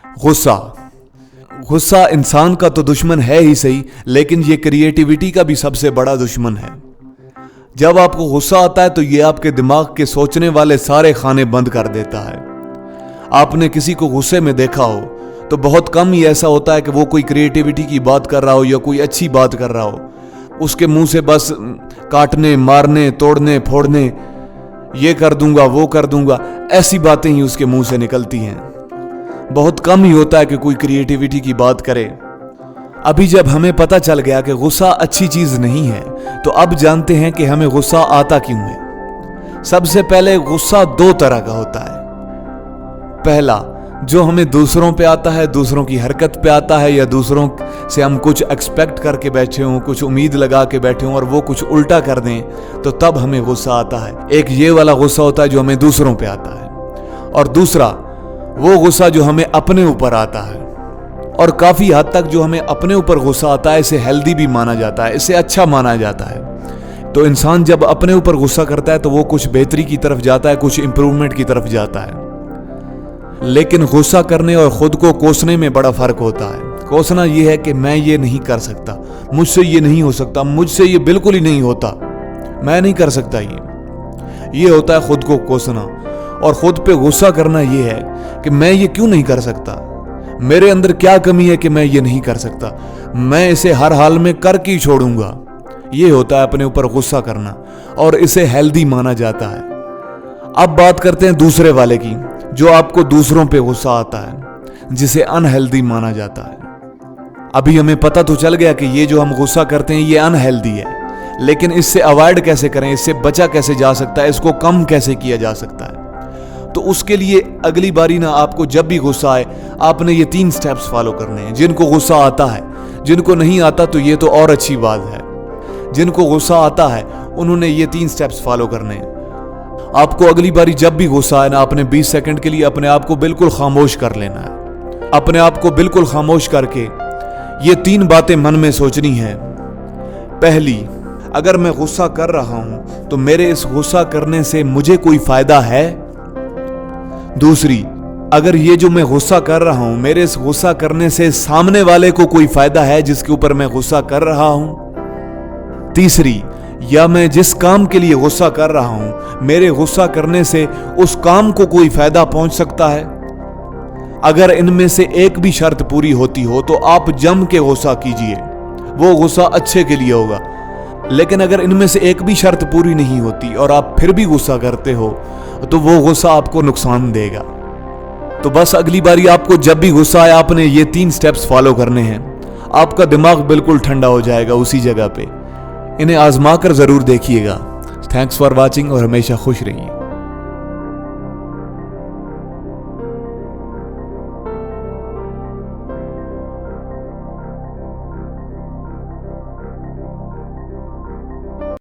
गुस्सा गुस्सा इंसान का तो दुश्मन है ही सही, लेकिन ये क्रिएटिविटी का भी सबसे बड़ा दुश्मन है। जब आपको गुस्सा आता है तो ये आपके दिमाग के सोचने वाले सारे खाने बंद कर देता है। आपने किसी को गुस्से में देखा हो तो बहुत कम ही ऐसा होता है कि वो कोई क्रिएटिविटी की बात कर रहा हो या कोई अच्छी बात कर रहा हो। उसके मुंह से बस काटने, मारने, तोड़ने, फोड़ने, ये कर दूंगा, वो कर दूंगा, ऐसी बातें ही उसके मुंह से निकलती हैं। बहुत कम ही होता है कि कोई क्रिएटिविटी की बात करे। अभी जब हमें पता चल गया कि गुस्सा अच्छी चीज नहीं है, तो अब जानते हैं कि हमें गुस्सा आता क्यों है। सबसे पहले गुस्सा दो तरह का होता है। पहला, जो हमें दूसरों पे आता है, दूसरों की हरकत पे आता है, या दूसरों से हम कुछ एक्सपेक्ट करके बैठे हों, कुछ उम्मीद लगा के बैठे हों और वो कुछ उल्टा कर दें, तो तब हमें गुस्सा आता है। एक ये वाला गुस्सा होता है जो हमें दूसरों पे आता है। और दूसरा, वो गुस्सा जो हमें अपने ऊपर आता है। और काफी हद तक जो हमें अपने ऊपर गुस्सा आता है, इसे हेल्दी भी माना जाता है, इसे अच्छा माना जाता है। तो इंसान जब अपने ऊपर गुस्सा करता है तो वो कुछ बेहतरी की तरफ जाता है, कुछ इंप्रूवमेंट की तरफ जाता है। लेकिन गुस्सा करने और खुद को कोसने में बड़ा फर्क होता है। कोसना ये है कि मैं ये नहीं कर सकता, मुझसे ये नहीं हो सकता, मुझसे ये बिल्कुल ही नहीं होता, मैं नहीं कर सकता। ये होता है खुद को कोसना। और खुद पे गुस्सा करना ये है कि मैं ये क्यों नहीं कर सकता, मेरे अंदर क्या कमी है कि मैं ये नहीं कर सकता, मैं इसे हर हाल में करके ही छोड़ूंगा। ये होता है अपने ऊपर गुस्सा करना, और इसे हेल्दी माना जाता है। अब बात करते हैं दूसरे वाले की, जो आपको दूसरों पे गुस्सा आता है, जिसे अनहेल्दी माना जाता है। अभी हमें पता तो चल गया कि ये जो हम गुस्सा करते हैं ये अनहेल्दी है, लेकिन इससे अवॉइड कैसे करें, इससे बचा कैसे जा सकता है, इसको कम कैसे किया जा सकता है। तो उसके लिए अगली बारी ना आपको जब भी गुस्सा आए, आपने ये 3 स्टेप्स फॉलो करने हैं। जिनको गुस्सा आता है, जिनको नहीं आता तो ये तो और अच्छी बात है, जिनको गुस्सा आता है उन्होंने ये 3 स्टेप्स फॉलो करने हैं। आपको अगली बारी जब भी गुस्सा आए ना, आपने 20 सेकंड के लिए अपने आप को बिल्कुल खामोश कर लेना है। अपने आप को बिल्कुल खामोश करके ये 3 बातें मन में सोचनी है। पहली, अगर मैं गुस्सा कर रहा हूं तो मेरे इस गुस्सा करने से मुझे कोई फायदा है। दूसरी, अगर ये जो मैं गुस्सा कर रहा हूं, मेरे इस गुस्सा करने से सामने वाले को कोई फायदा है जिसके ऊपर मैं गुस्सा कर रहा हूं। तीसरी, या मैं जिस काम के लिए गुस्सा कर रहा हूं, मेरे गुस्सा करने से उस काम को कोई फायदा पहुंच सकता है। अगर इनमें से एक भी शर्त पूरी होती हो तो आप जम के गुस्सा कीजिए, वो गुस्सा अच्छे के लिए होगा। लेकिन अगर इनमें से एक भी शर्त पूरी नहीं होती और आप फिर भी गुस्सा करते हो तो वो गुस्सा आपको नुकसान देगा। तो बस अगली बारी आपको जब भी गुस्सा आए, आपने ये 3 स्टेप्स फॉलो करने हैं। आपका दिमाग बिल्कुल ठंडा हो जाएगा उसी जगह पे। इन्हें आजमा कर जरूर देखिएगा। थैंक्स फॉर वॉचिंग और हमेशा खुश रहिए।